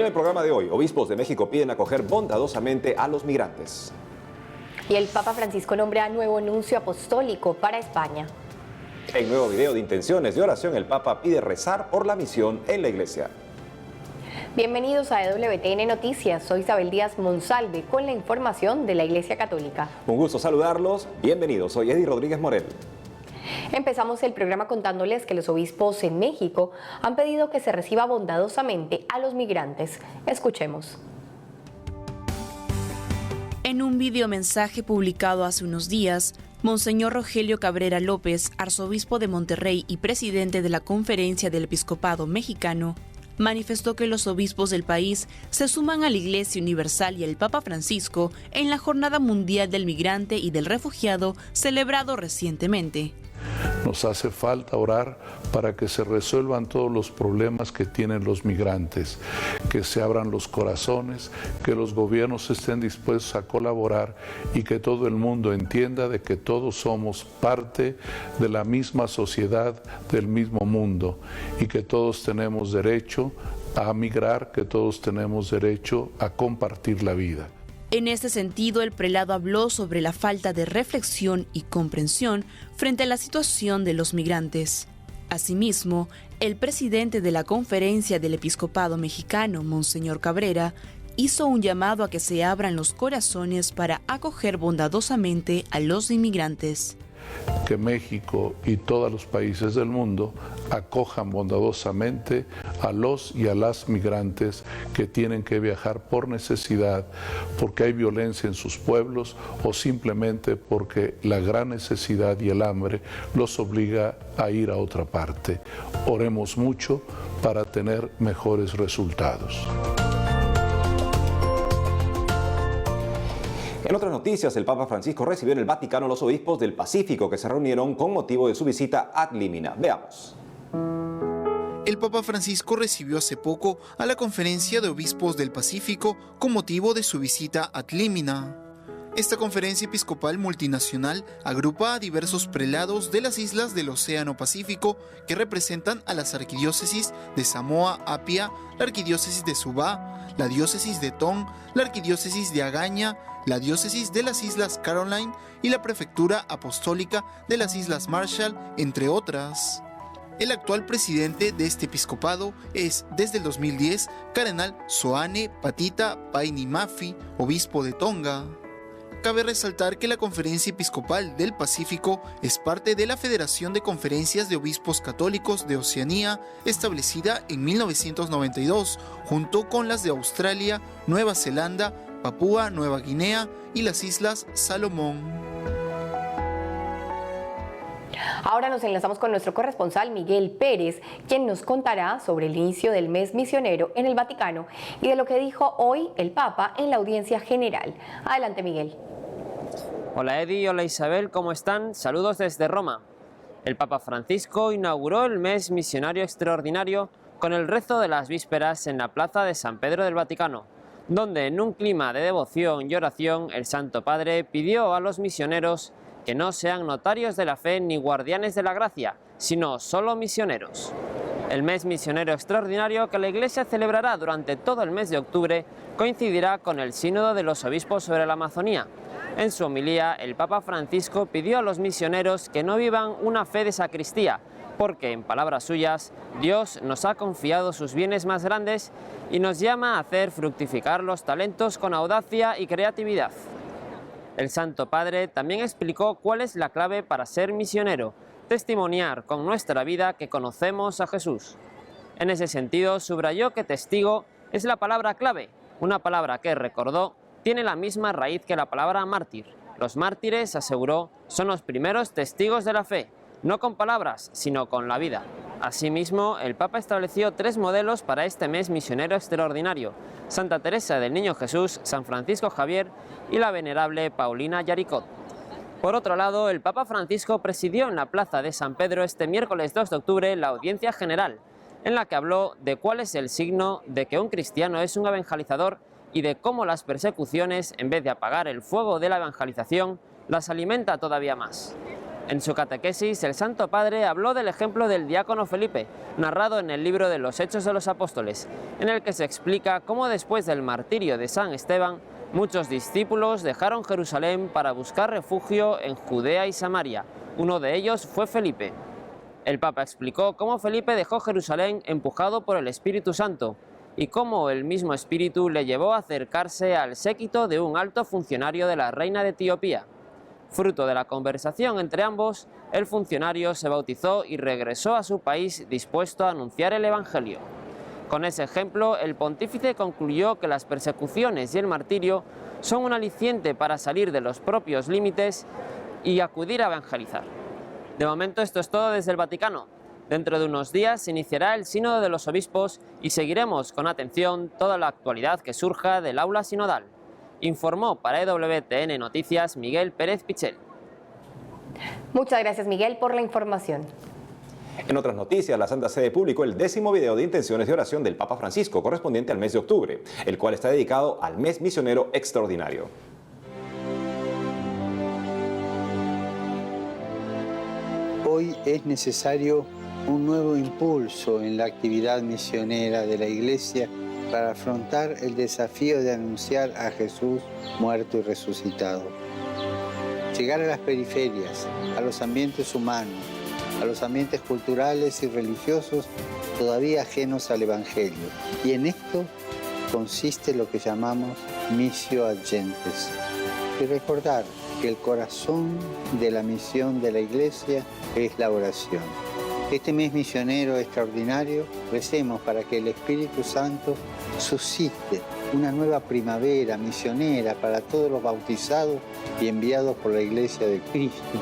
el programa de hoy, obispos de México piden acoger bondadosamente a los migrantes. Y el Papa Francisco nombra nuevo nuncio apostólico para España. En nuevo video de intenciones de oración, el Papa pide rezar por la misión en la Iglesia. Bienvenidos a EWTN Noticias, soy Isabel Díaz Monsalve con la información de la Iglesia Católica. Un gusto saludarlos, bienvenidos, soy Eddie Rodríguez Morel. Empezamos el programa contándoles que los obispos en México han pedido que se reciba bondadosamente a los migrantes. Escuchemos. En un videomensaje publicado hace unos días, Monseñor Rogelio Cabrera López, arzobispo de Monterrey y presidente de la Conferencia del Episcopado Mexicano, manifestó que los obispos del país se suman a la Iglesia Universal y al Papa Francisco en la Jornada Mundial del Migrante y del Refugiado celebrado recientemente. Nos hace falta orar para que se resuelvan todos los problemas que tienen los migrantes, que se abran los corazones, que los gobiernos estén dispuestos a colaborar y que todo el mundo entienda de que todos somos parte de la misma sociedad, del mismo mundo y que todos tenemos derecho a migrar, que todos tenemos derecho a compartir la vida. En este sentido, el prelado habló sobre la falta de reflexión y comprensión frente a la situación de los migrantes. Asimismo, el presidente de la Conferencia del Episcopado Mexicano, Monseñor Cabrera, hizo un llamado a que se abran los corazones para acoger bondadosamente a los inmigrantes. Que México y todos los países del mundo acojan bondadosamente a los y a las migrantes que tienen que viajar por necesidad, porque hay violencia en sus pueblos o simplemente porque la gran necesidad y el hambre los obliga a ir a otra parte. Oremos mucho para tener mejores resultados. En otras noticias, el Papa Francisco recibió en el Vaticano a los obispos del Pacífico que se reunieron con motivo de su visita ad limina. Veamos. El Papa Francisco recibió hace poco a la Conferencia de Obispos del Pacífico con motivo de su visita ad limina. Esta conferencia episcopal multinacional agrupa a diversos prelados de las islas del Océano Pacífico que representan a las arquidiócesis de Samoa Apia, la arquidiócesis de Subá, la diócesis de Tong, la arquidiócesis de Agaña, la diócesis de las Islas Caroline y la prefectura apostólica de las Islas Marshall, entre otras. El actual presidente de este episcopado es, desde el 2010, Cardenal Soane Patita Paini Mafi, obispo de Tonga. Cabe resaltar que la Conferencia Episcopal del Pacífico es parte de la Federación de Conferencias de Obispos Católicos de Oceanía, establecida en 1992, junto con las de Australia, Nueva Zelanda, Papúa Nueva Guinea y las Islas Salomón. Ahora nos enlazamos con nuestro corresponsal Miguel Pérez, quien nos contará sobre el inicio del mes misionero en el Vaticano y de lo que dijo hoy el Papa en la audiencia general. Adelante, Miguel. Hola Eddie, hola Isabel, ¿cómo están? Saludos desde Roma. El Papa Francisco inauguró el mes misionario extraordinario con el rezo de las vísperas en la plaza de San Pedro del Vaticano, donde en un clima de devoción y oración el Santo Padre pidió a los misioneros que no sean notarios de la fe ni guardianes de la gracia, sino solo misioneros. El mes misionero extraordinario que la Iglesia celebrará durante todo el mes de octubre coincidirá con el Sínodo de los Obispos sobre la Amazonía. En su homilía, el Papa Francisco pidió a los misioneros que no vivan una fe de sacristía, porque, en palabras suyas, Dios nos ha confiado sus bienes más grandes y nos llama a hacer fructificar los talentos con audacia y creatividad. El Santo Padre también explicó cuál es la clave para ser misionero: testimoniar con nuestra vida que conocemos a Jesús. En ese sentido, subrayó que testigo es la palabra clave, una palabra que, recordó, tiene la misma raíz que la palabra mártir. Los mártires, aseguró, son los primeros testigos de la fe, no con palabras, sino con la vida. Asimismo, el Papa estableció 3 modelos para este mes misionero extraordinario: Santa Teresa del Niño Jesús, San Francisco Javier y la venerable Paulina Yaricot. Por otro lado, el Papa Francisco presidió en la plaza de San Pedro este miércoles 2 de octubre la audiencia general, en la que habló de cuál es el signo de que un cristiano es un evangelizador y de cómo las persecuciones, en vez de apagar el fuego de la evangelización, las alimenta todavía más. En su catequesis, el Santo Padre habló del ejemplo del diácono Felipe, narrado en el libro de los Hechos de los Apóstoles, en el que se explica cómo después del martirio de San Esteban, muchos discípulos dejaron Jerusalén para buscar refugio en Judea y Samaria. Uno de ellos fue Felipe. El Papa explicó cómo Felipe dejó Jerusalén empujado por el Espíritu Santo y cómo el mismo Espíritu le llevó a acercarse al séquito de un alto funcionario de la reina de Etiopía. Fruto de la conversación entre ambos, el funcionario se bautizó y regresó a su país dispuesto a anunciar el Evangelio. Con ese ejemplo, el pontífice concluyó que las persecuciones y el martirio son un aliciente para salir de los propios límites y acudir a evangelizar. De momento esto es todo desde el Vaticano. Dentro de unos días se iniciará el Sínodo de los Obispos y seguiremos con atención toda la actualidad que surja del aula sinodal. Informó para EWTN Noticias Miguel Pérez Pichel. Muchas gracias, Miguel, por la información. En otras noticias, la Santa Sede publicó el 10º video de intenciones de oración del Papa Francisco, correspondiente al mes de octubre, el cual está dedicado al mes misionero extraordinario. Hoy es necesario un nuevo impulso en la actividad misionera de la Iglesia para afrontar el desafío de anunciar a Jesús muerto y resucitado. Llegar a las periferias, a los ambientes humanos, a los ambientes culturales y religiosos todavía ajenos al Evangelio. Y en esto consiste lo que llamamos missio ad gentes. Y recordar que el corazón de la misión de la Iglesia es la oración. Este mes misionero extraordinario, recemos para que el Espíritu Santo suscite una nueva primavera misionera para todos los bautizados y enviados por la Iglesia de Cristo.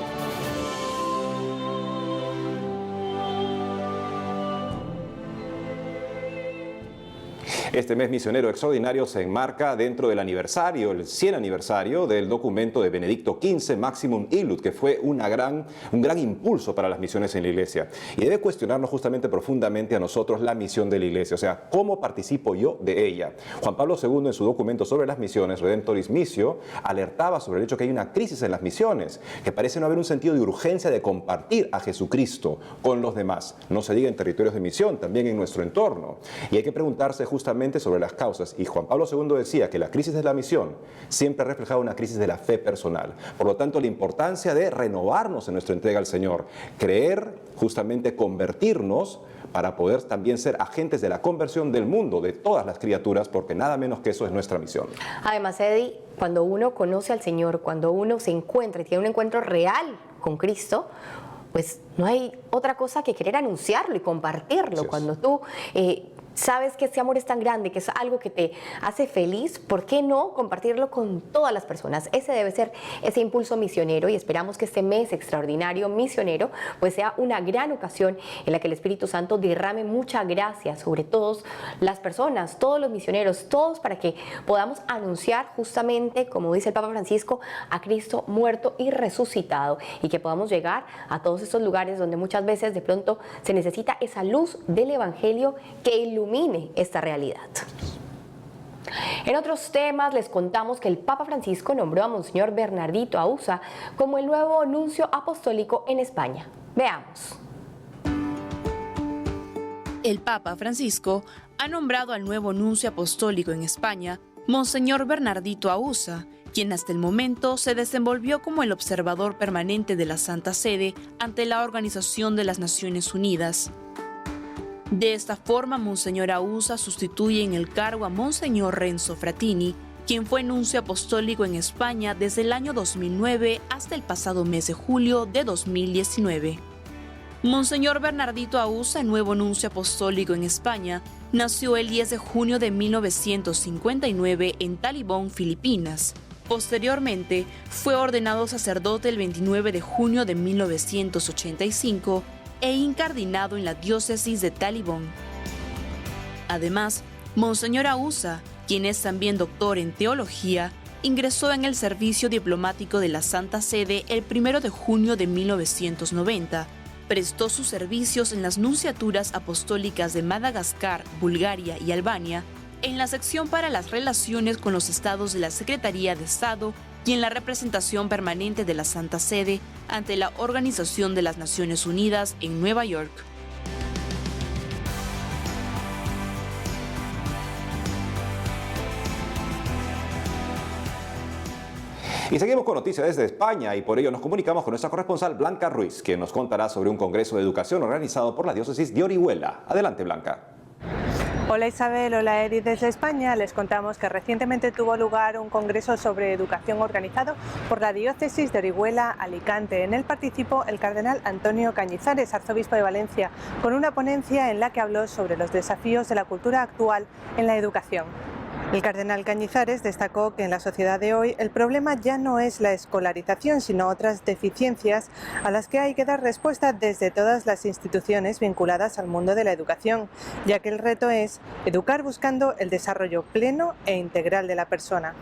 Este mes misionero extraordinario se enmarca dentro del aniversario, el 100 aniversario del documento de Benedicto XV, Maximum Illud, que fue un gran impulso para las misiones en la Iglesia. Y debe cuestionarnos justamente profundamente a nosotros la misión de la Iglesia, o sea, ¿cómo participo yo de ella? Juan Pablo II, en su documento sobre las misiones, Redemptoris Missio, alertaba sobre el hecho que hay una crisis en las misiones, que parece no haber un sentido de urgencia de compartir a Jesucristo con los demás. No se diga en territorios de misión, también en nuestro entorno. Y hay que preguntarse justamente sobre las causas, y Juan Pablo II decía que la crisis de la misión siempre ha reflejado una crisis de la fe personal. Por lo tanto, la importancia de renovarnos en nuestra entrega al Señor, creer, justamente convertirnos para poder también ser agentes de la conversión del mundo, de todas las criaturas, porque nada menos que eso es nuestra misión. Además, Eddie, cuando uno conoce al Señor, cuando uno se encuentra y tiene un encuentro real con Cristo, pues no hay otra cosa que querer anunciarlo y compartirlo. Sí, cuando tú sabes que ese amor es tan grande, que es algo que te hace feliz, ¿por qué no compartirlo con todas las personas? Ese debe ser ese impulso misionero, y esperamos que este mes extraordinario misionero pues sea una gran ocasión en la que el Espíritu Santo derrame mucha gracia sobre todas las personas, todos los misioneros, todos, para que podamos anunciar justamente, como dice el Papa Francisco, a Cristo muerto y resucitado, y que podamos llegar a todos estos lugares donde muchas veces de pronto se necesita esa luz del Evangelio que ilumine esta realidad. En otros temas les contamos que el Papa Francisco nombró a Monseñor Bernardito Ausa como el nuevo nuncio apostólico en España. Veamos. El Papa Francisco ha nombrado al nuevo nuncio apostólico en España, Monseñor Bernardito Ausa, quien hasta el momento se desenvolvió como el observador permanente de la Santa Sede ante la Organización de las Naciones Unidas. De esta forma, Monseñor Ausa sustituye en el cargo a Monseñor Renzo Frattini, quien fue nuncio apostólico en España desde el año 2009 hasta el pasado mes de julio de 2019. Monseñor Bernardito Ausa, nuevo nuncio apostólico en España, nació el 10 de junio de 1959 en Talibón, Filipinas. Posteriormente, fue ordenado sacerdote el 29 de junio de 1985 e incardinado en la diócesis de Talibón. Además, Monseñor Ausa, quien es también doctor en teología, ingresó en el servicio diplomático de la Santa Sede el 1 de junio de 1990, prestó sus servicios en las nunciaturas apostólicas de Madagascar, Bulgaria y Albania, en la sección para las relaciones con los estados de la Secretaría de Estado y en la representación permanente de la Santa Sede ante la Organización de las Naciones Unidas en Nueva York. Y seguimos con noticias desde España y por ello nos comunicamos con nuestra corresponsal Blanca Ruiz, quien nos contará sobre un congreso de educación organizado por la diócesis de Orihuela. Adelante, Blanca. Hola Isabel, hola Edith. Desde España les contamos que recientemente tuvo lugar un congreso sobre educación organizado por la diócesis de Orihuela, Alicante. En él participó el cardenal Antonio Cañizares, arzobispo de Valencia, con una ponencia en la que habló sobre los desafíos de la cultura actual en la educación. El cardenal Cañizares destacó que en la sociedad de hoy el problema ya no es la escolarización, sino otras deficiencias a las que hay que dar respuesta desde todas las instituciones vinculadas al mundo de la educación, ya que el reto es educar buscando el desarrollo pleno e integral de la persona.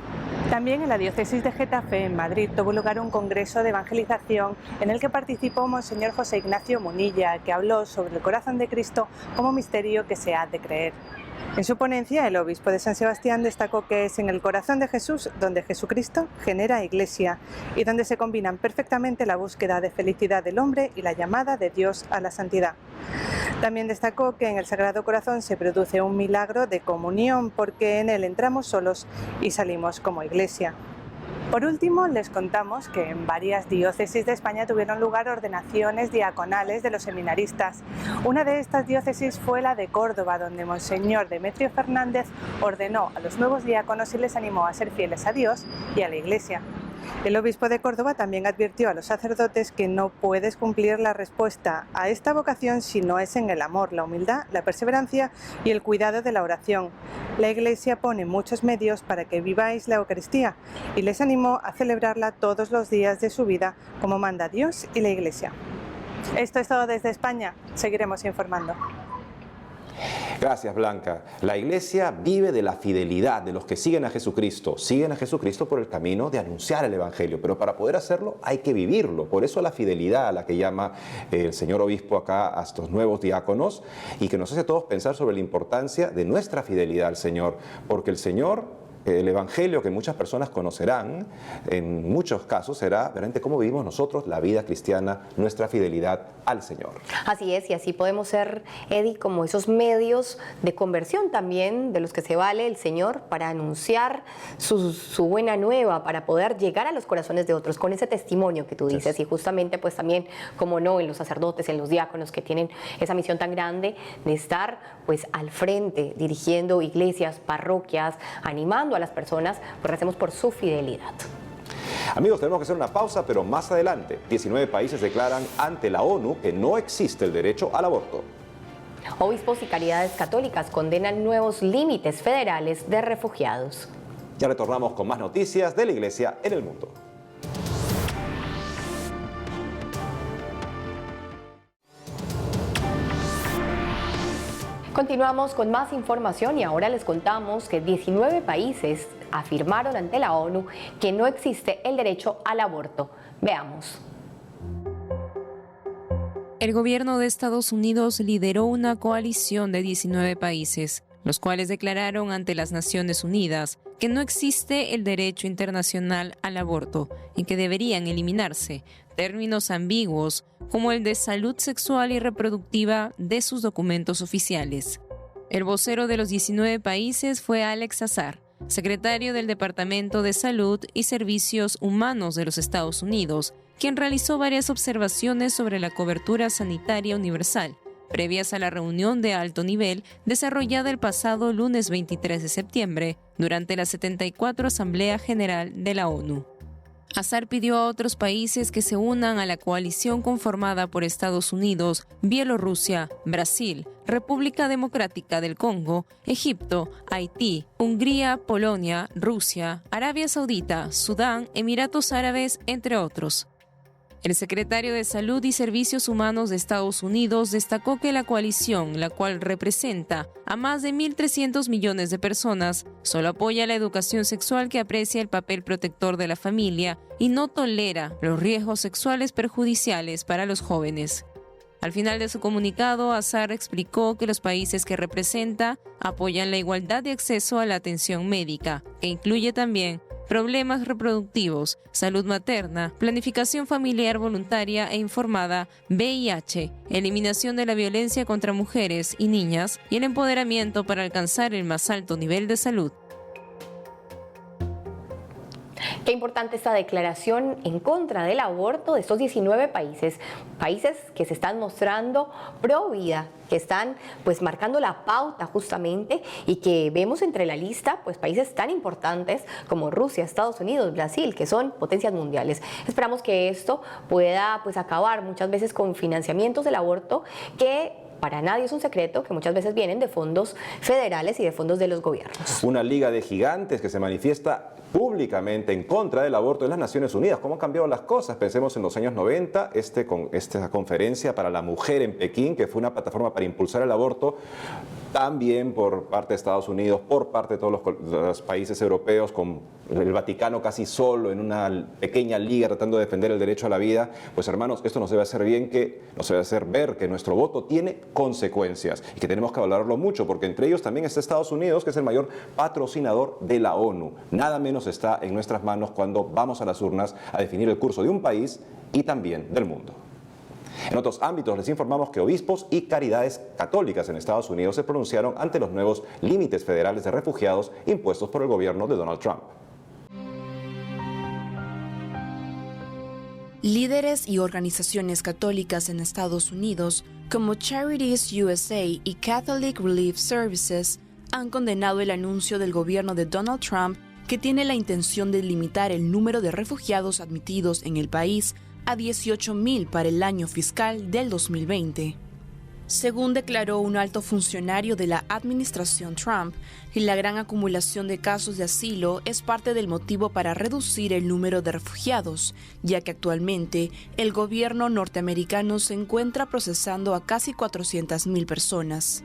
También en la diócesis de Getafe, en Madrid, tuvo lugar un congreso de evangelización en el que participó Monseñor José Ignacio Munilla, que habló sobre el corazón de Cristo como misterio que se ha de creer. En su ponencia, el obispo de San Sebastián destacó que es en el corazón de Jesús donde Jesucristo genera iglesia y donde se combinan perfectamente la búsqueda de felicidad del hombre y la llamada de Dios a la santidad. También destacó que en el Sagrado Corazón se produce un milagro de comunión porque en él entramos solos y salimos como iglesia. Por último, les contamos que en varias diócesis de España tuvieron lugar ordenaciones diaconales de los seminaristas. Una de estas diócesis fue la de Córdoba, donde Monseñor Demetrio Fernández ordenó a los nuevos diáconos y les animó a ser fieles a Dios y a la Iglesia. El obispo de Córdoba también advirtió a los sacerdotes que no puedes cumplir la respuesta a esta vocación si no es en el amor, la humildad, la perseverancia y el cuidado de la oración. La Iglesia pone muchos medios para que viváis la Eucaristía y les animó a celebrarla todos los días de su vida como manda Dios y la Iglesia. Esto es todo desde España. Seguiremos informando. Gracias, Blanca. La Iglesia vive de la fidelidad de los que siguen a Jesucristo por el camino de anunciar el Evangelio, pero para poder hacerlo hay que vivirlo. Por eso la fidelidad a la que llama el señor obispo acá a estos nuevos diáconos y que nos hace a todos pensar sobre la importancia de nuestra fidelidad al Señor, porque el Evangelio que muchas personas conocerán, en muchos casos será realmente cómo vivimos nosotros la vida cristiana, nuestra fidelidad al Señor. Así es, y así podemos ser, Eddie, como esos medios de conversión también de los que se vale el Señor para anunciar su buena nueva, para poder llegar a los corazones de otros con ese testimonio que tú dices. Sí. Y justamente pues también, como no, en los sacerdotes, en los diáconos que tienen esa misión tan grande de estar pues al frente, dirigiendo iglesias, parroquias, animando a las personas, pues recemos por su fidelidad. Amigos, tenemos que hacer una pausa, pero más adelante, 19 países declaran ante la ONU que no existe el derecho al aborto. Obispos y caridades católicas condenan nuevos límites federales de refugiados. Ya retornamos con más noticias de la Iglesia en el mundo. Continuamos con más información y ahora les contamos que 19 países afirmaron ante la ONU que no existe el derecho al aborto. Veamos. El gobierno de Estados Unidos lideró una coalición de 19 países, los cuales declararon ante las Naciones Unidas que no existe el derecho internacional al aborto y que deberían eliminarse términos ambiguos como el de salud sexual y reproductiva de sus documentos oficiales. El vocero de los 19 países fue Alex Azar, secretario del Departamento de Salud y Servicios Humanos de los Estados Unidos, quien realizó varias observaciones sobre la cobertura sanitaria universal, previas a la reunión de alto nivel desarrollada el pasado lunes 23 de septiembre durante la 74 Asamblea General de la ONU. Azar pidió a otros países que se unan a la coalición conformada por Estados Unidos, Bielorrusia, Brasil, República Democrática del Congo, Egipto, Haití, Hungría, Polonia, Rusia, Arabia Saudita, Sudán, Emiratos Árabes, entre otros. El secretario de Salud y Servicios Humanos de Estados Unidos destacó que la coalición, la cual representa a más de 1.300 millones de personas, solo apoya la educación sexual que aprecia el papel protector de la familia y no tolera los riesgos sexuales perjudiciales para los jóvenes. Al final de su comunicado, Azar explicó que los países que representa apoyan la igualdad de acceso a la atención médica, que incluye también problemas reproductivos, salud materna, planificación familiar voluntaria e informada, VIH, eliminación de la violencia contra mujeres y niñas y el empoderamiento para alcanzar el más alto nivel de salud. Qué importante esta declaración en contra del aborto de estos 19 países que se están mostrando pro vida, que están pues marcando la pauta justamente y que vemos entre la lista pues países tan importantes como Rusia, Estados Unidos, Brasil, que son potencias mundiales. Esperamos que esto pueda pues acabar muchas veces con financiamientos del aborto que para nadie es un secreto que muchas veces vienen de fondos federales y de fondos de los gobiernos. Una liga de gigantes que se manifiesta públicamente en contra del aborto en las Naciones Unidas. ¿Cómo han cambiado las cosas? Pensemos en los años 90, esta conferencia para la mujer en Pekín, que fue una plataforma para impulsar el aborto, también por parte de Estados Unidos, por parte de todos los países europeos, con el Vaticano casi solo en una pequeña liga tratando de defender el derecho a la vida. Pues hermanos, esto nos debe hacer nos debe hacer ver que nuestro voto tiene consecuencias y que tenemos que valorarlo mucho, porque entre ellos también está Estados Unidos, que es el mayor patrocinador de la ONU. Nada menos está en nuestras manos cuando vamos a las urnas a definir el curso de un país y también del mundo. En otros ámbitos les informamos que obispos y caridades católicas en Estados Unidos se pronunciaron ante los nuevos límites federales de refugiados impuestos por el gobierno de Donald Trump. Líderes y organizaciones católicas en Estados Unidos, como Charities USA y Catholic Relief Services, han condenado el anuncio del gobierno de Donald Trump que tiene la intención de limitar el número de refugiados admitidos en el país a 18,000 para el año fiscal del 2020. Según declaró un alto funcionario de la administración Trump, la gran acumulación de casos de asilo es parte del motivo para reducir el número de refugiados, ya que actualmente el gobierno norteamericano se encuentra procesando a casi 400,000 personas.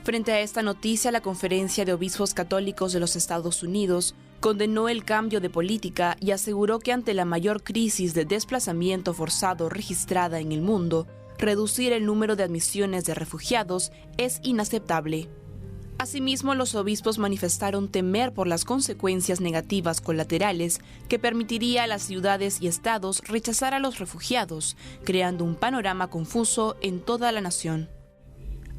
Frente a esta noticia, la Conferencia de Obispos Católicos de los Estados Unidos condenó el cambio de política y aseguró que ante la mayor crisis de desplazamiento forzado registrada en el mundo, reducir el número de admisiones de refugiados es inaceptable. Asimismo, los obispos manifestaron temer por las consecuencias negativas colaterales que permitiría a las ciudades y estados rechazar a los refugiados, creando un panorama confuso en toda la nación.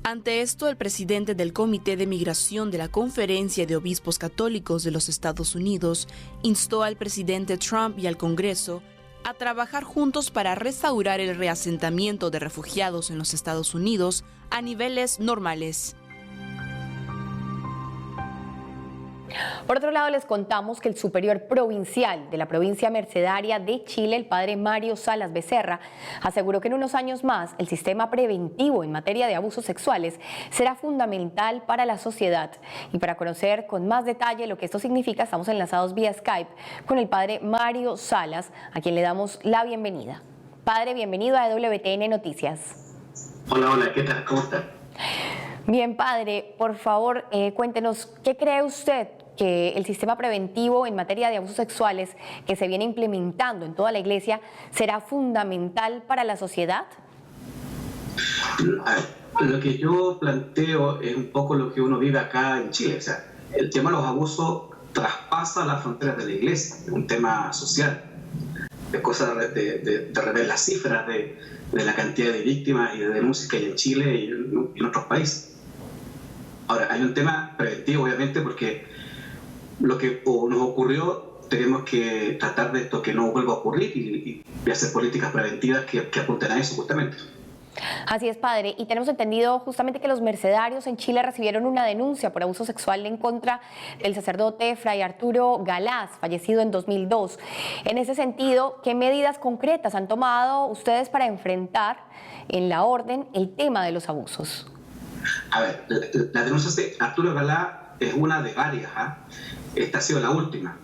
Ante esto, el presidente del Comité de Migración de la Conferencia de Obispos Católicos de los Estados Unidos instó al presidente Trump y al Congreso a trabajar juntos para restaurar el reasentamiento de refugiados en los Estados Unidos a niveles normales. Por otro lado, les contamos que el superior provincial de la provincia mercedaria de Chile, el padre Mario Salas Becerra, aseguró que en unos años más el sistema preventivo en materia de abusos sexuales será fundamental para la sociedad. Y para conocer con más detalle lo que esto significa, estamos enlazados vía Skype con el padre Mario Salas, a quien le damos la bienvenida. Padre, bienvenido a EWTN Noticias. Hola, ¿qué tal? ¿Cómo está? Bien, padre, por favor, cuéntenos, ¿qué cree usted que el sistema preventivo en materia de abusos sexuales que se viene implementando en toda la Iglesia será fundamental para la sociedad? Lo que yo planteo es un poco lo que uno vive acá en Chile. O sea, el tema de los abusos traspasa las fronteras de la Iglesia, es un tema social. Es cosa de rever las cifras de la cantidad de víctimas y de denuncias que hay en Chile y en otros países. Ahora, hay un tema preventivo, obviamente, porque lo que nos ocurrió, tenemos que tratar de esto que no vuelva a ocurrir y hacer políticas preventivas que apunten a eso, justamente. Así es, padre, y tenemos entendido justamente que los mercedarios en Chile recibieron una denuncia por abuso sexual en contra del sacerdote Fray Arturo Galaz, fallecido en 2002. En ese sentido, ¿qué medidas concretas han tomado ustedes para enfrentar en la orden el tema de los abusos? A ver, la denuncia de Arturo Galaz es una de varias, Esta ha sido la última.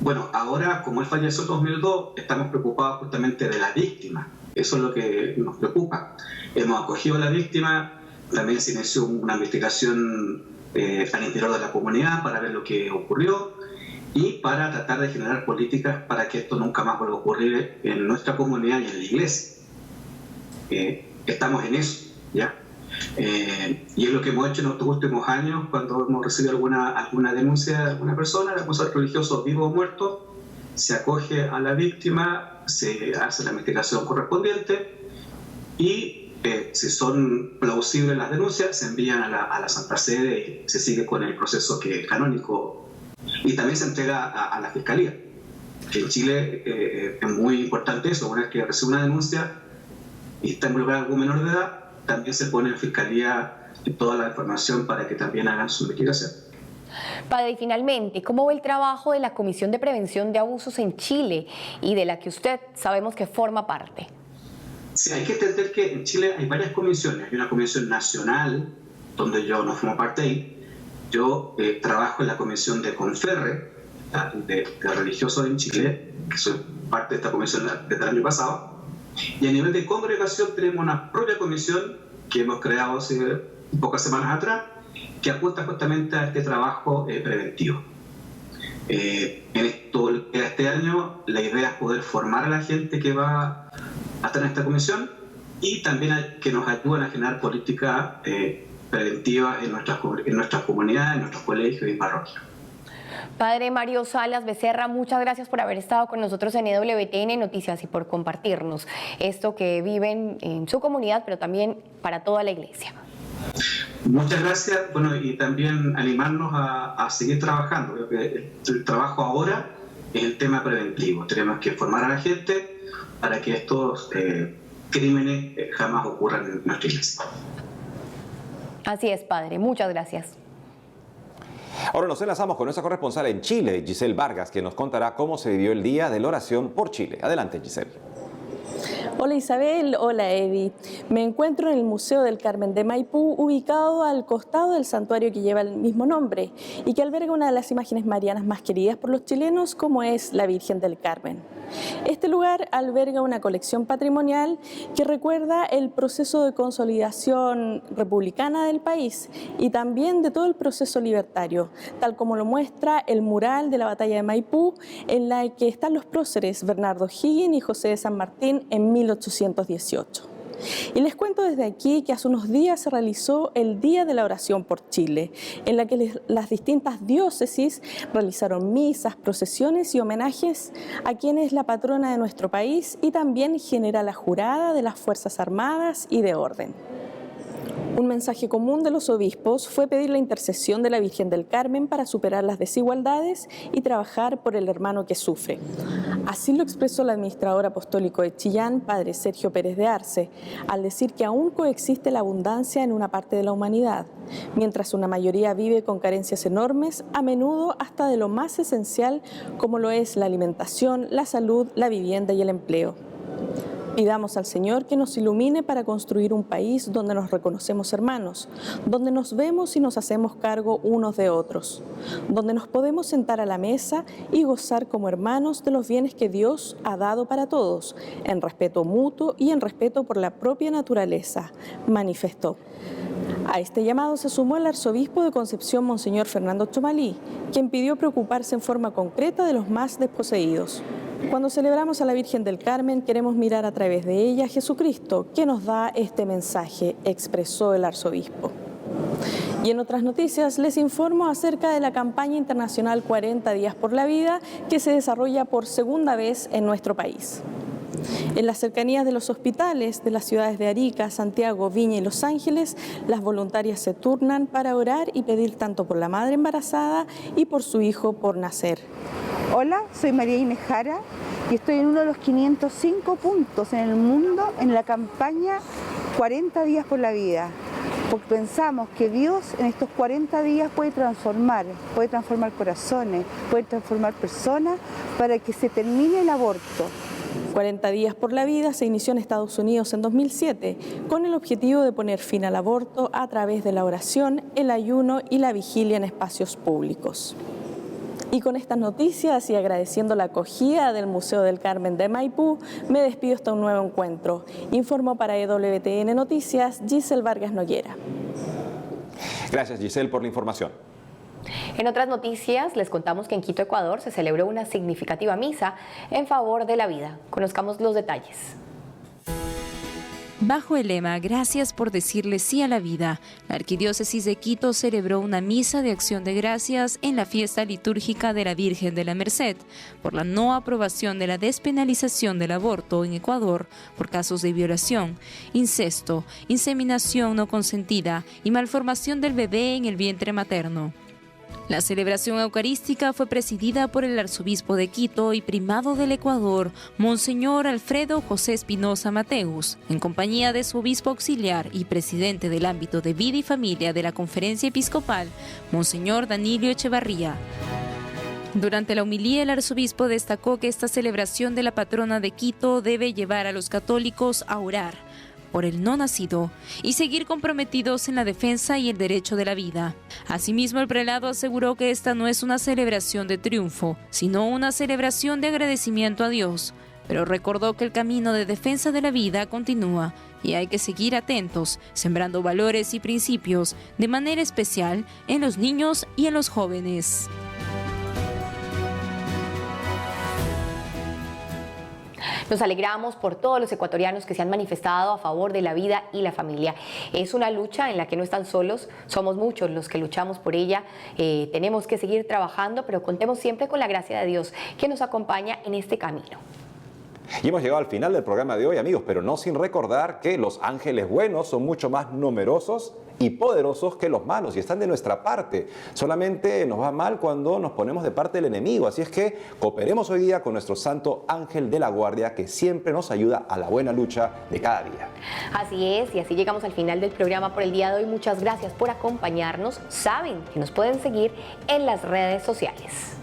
Bueno, ahora, como él falleció en 2002, estamos preocupados justamente de la víctima. Eso es lo que nos preocupa. Hemos acogido a la víctima, también se inició una investigación al interior de la comunidad para ver lo que ocurrió y para tratar de generar políticas para que esto nunca más vuelva a ocurrir en nuestra comunidad y en la iglesia. Estamos en eso, ¿ya? Y es lo que hemos hecho en estos últimos años cuando hemos recibido alguna denuncia de alguna persona, de abusos religiosos vivos o muertos. Se acoge a la víctima, se hace la investigación correspondiente y si son plausibles las denuncias, se envían a la Santa Sede y se sigue con el proceso canónico y también se entrega a la Fiscalía. En Chile es muy importante eso, una vez que recibe una denuncia y está involucrado algún menor de edad, también se pone en Fiscalía toda la información para que también hagan su investigación. Padre, y finalmente, ¿cómo ve el trabajo de la Comisión de Prevención de Abusos en Chile y de la que usted sabemos que forma parte? Sí, hay que entender que en Chile hay varias comisiones. Hay una comisión nacional, donde yo no formo parte ahí. Yo trabajo en la comisión de Conferre, de religiosos en Chile, que soy parte de esta comisión desde el año pasado. Y a nivel de congregación tenemos una propia comisión que hemos creado hace pocas semanas atrás, que apunta justamente a este trabajo preventivo. Este año la idea es poder formar a la gente que va a estar en esta comisión y también que nos ayuden a generar políticas preventivas en nuestras comunidades, en nuestros colegios y parroquias. Padre Mario Salas Becerra, muchas gracias por haber estado con nosotros en EWTN Noticias y por compartirnos esto que viven en su comunidad, pero también para toda la iglesia. Muchas gracias, bueno, y también animarnos a seguir trabajando. Creo que el trabajo ahora es el tema preventivo. Tenemos que formar a la gente para que estos crímenes jamás ocurran en nuestra iglesia. Así es, Padre, muchas gracias. Ahora nos enlazamos con nuestra corresponsal en Chile, Giselle Vargas, que nos contará cómo se vivió el Día de la Oración por Chile. Adelante, Giselle. Hola Isabel, hola Eddie. Me encuentro en el Museo del Carmen de Maipú, ubicado al costado del santuario que lleva el mismo nombre y que alberga una de las imágenes marianas más queridas por los chilenos, como es la Virgen del Carmen. Este lugar alberga una colección patrimonial que recuerda el proceso de consolidación republicana del país y también de todo el proceso libertario, tal como lo muestra el mural de la Batalla de Maipú, en la que están los próceres Bernardo Higgins y José de San Martín en 1818. Y les cuento desde aquí que hace unos días se realizó el Día de la Oración por Chile, en la que las distintas diócesis realizaron misas, procesiones y homenajes a quien es la patrona de nuestro país y también generala jurada de las Fuerzas Armadas y de Orden. Un mensaje común de los obispos fue pedir la intercesión de la Virgen del Carmen para superar las desigualdades y trabajar por el hermano que sufre. Así lo expresó el administrador apostólico de Chillán, padre Sergio Pérez de Arce, al decir que aún coexiste la abundancia en una parte de la humanidad, mientras una mayoría vive con carencias enormes, a menudo hasta de lo más esencial como lo es la alimentación, la salud, la vivienda y el empleo. Pidamos al Señor que nos ilumine para construir un país donde nos reconocemos hermanos, donde nos vemos y nos hacemos cargo unos de otros, donde nos podemos sentar a la mesa y gozar como hermanos de los bienes que Dios ha dado para todos, en respeto mutuo y en respeto por la propia naturaleza, manifestó. A este llamado se sumó el arzobispo de Concepción, Monseñor Fernando Chomalí, quien pidió preocuparse en forma concreta de los más desposeídos. Cuando celebramos a la Virgen del Carmen, queremos mirar a través de ella a Jesucristo, que nos da este mensaje, expresó el arzobispo. Y en otras noticias les informo acerca de la campaña internacional 40 días por la vida que se desarrolla por segunda vez en nuestro país. En las cercanías de los hospitales de las ciudades de Arica, Santiago, Viña y Los Ángeles, las voluntarias se turnan para orar y pedir tanto por la madre embarazada y por su hijo por nacer. Hola, soy María Inés Jara y estoy en uno de los 505 puntos en el mundo en la campaña 40 días por la vida. Porque pensamos que Dios en estos 40 días puede transformar corazones, puede transformar personas para que se termine el aborto. 40 días por la vida se inició en Estados Unidos en 2007 con el objetivo de poner fin al aborto a través de la oración, el ayuno y la vigilia en espacios públicos. Y con estas noticias y agradeciendo la acogida del Museo del Carmen de Maipú, me despido hasta un nuevo encuentro. Informó para EWTN Noticias, Giselle Vargas Noguera. Gracias, Giselle, por la información. En otras noticias, les contamos que en Quito, Ecuador, se celebró una significativa misa en favor de la vida. Conozcamos los detalles. Bajo el lema "Gracias por decirle sí a la vida", la Arquidiócesis de Quito celebró una misa de acción de gracias en la fiesta litúrgica de la Virgen de la Merced por la no aprobación de la despenalización del aborto en Ecuador por casos de violación, incesto, inseminación no consentida y malformación del bebé en el vientre materno. La celebración eucarística fue presidida por el arzobispo de Quito y primado del Ecuador, Monseñor Alfredo José Espinosa Mateus, en compañía de su obispo auxiliar y presidente del ámbito de vida y familia de la Conferencia Episcopal, Monseñor Danilio Echevarría. Durante la homilía, el arzobispo destacó que esta celebración de la patrona de Quito debe llevar a los católicos a orar por el no nacido y seguir comprometidos en la defensa y el derecho de la vida. Asimismo, el prelado aseguró que esta no es una celebración de triunfo, sino una celebración de agradecimiento a Dios, pero recordó que el camino de defensa de la vida continúa y hay que seguir atentos, sembrando valores y principios, de manera especial en los niños y en los jóvenes. Nos alegramos por todos los ecuatorianos que se han manifestado a favor de la vida y la familia. Es una lucha en la que no están solos, somos muchos los que luchamos por ella. Tenemos que seguir trabajando, pero contemos siempre con la gracia de Dios que nos acompaña en este camino. Y hemos llegado al final del programa de hoy, amigos, pero no sin recordar que los ángeles buenos son mucho más numerosos y poderosos que los malos y están de nuestra parte. Solamente nos va mal cuando nos ponemos de parte del enemigo. Así es que cooperemos hoy día con nuestro santo ángel de la guardia que siempre nos ayuda a la buena lucha de cada día. Así es, y así llegamos al final del programa por el día de hoy. Muchas gracias por acompañarnos. Saben que nos pueden seguir en las redes sociales.